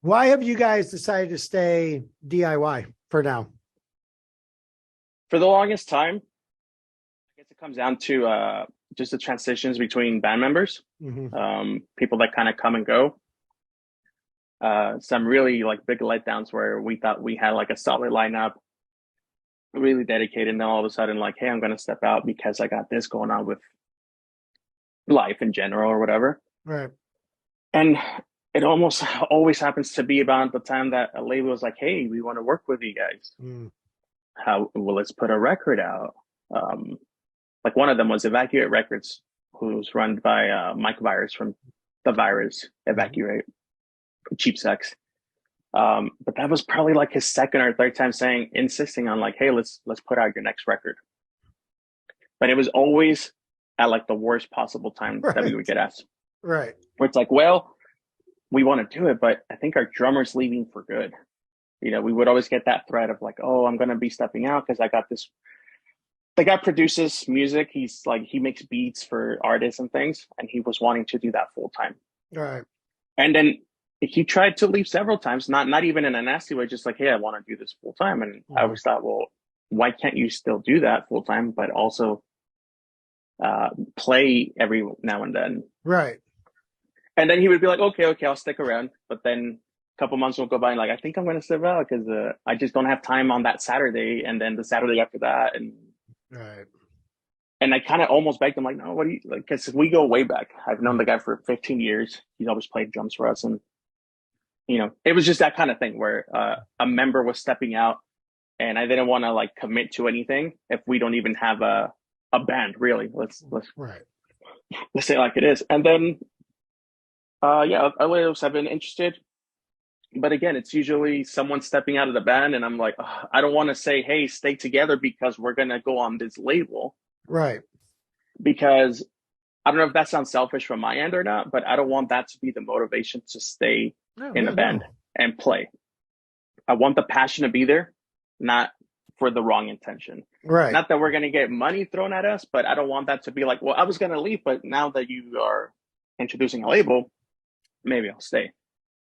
Why have you guys decided to stay DIY for now? For the longest time, I guess it comes down to just the transitions between band members, Hmm. people that kind of come and go. Some really like big letdowns where we thought we had like a solid lineup, really dedicated, and then all of a sudden, like, hey, I'm going to step out because I got this going on with life in general or whatever. Right. And it almost always happens to be about the time that a label was like, hey, we want to work with you guys. Mm. How well, let's put a record out. Um, like one of them was Evacuate Records, who's run by Mike Virus from The Virus, Evacuate, Cheap Sex. But that was probably like his second or third time insisting on like, hey, let's put out your next record. But it was always at like the worst possible time that we Right. would get asked. Right. Where it's like, well, we want to do it, but I think our drummer's leaving for good. You know, we would always get that threat of like, oh, I'm going to be stepping out because I got this. The guy produces music. He's like, he makes beats for artists and things. And he was wanting to do that full time. Right. And then he tried to leave several times, not even in a nasty way, just like, hey, I want to do this full time. And I always thought, well, why can't you still do that full time, but also play every now and then? Right. And then he would be like, okay, I'll stick around. But then a couple months will go by and like, I think I'm going to step out because I just don't have time on that Saturday. And then the Saturday after that. Right. And I kind of almost begged him like, no, what do you like? Because we go way back. I've known the guy for 15 years. He's always played drums for us. And, you know, it was just that kind of thing where a member was stepping out and I didn't want to like commit to anything if we don't even have a band really. Let's Right. say it like it is. And then yeah, others have been interested, but again, it's usually someone stepping out of the band, and I'm like, oh, I don't want to say, hey, stay together because we're gonna go on this label, Right. because I don't know if that sounds selfish from my end or not, but I don't want that to be the motivation to stay No, in yeah, a band no. and play. I want the passion to be there, not for the wrong intention. Right. Not that we're gonna get money thrown at us, but I don't want that to be like, well, I was gonna leave, but now that you are introducing a label, maybe I'll stay.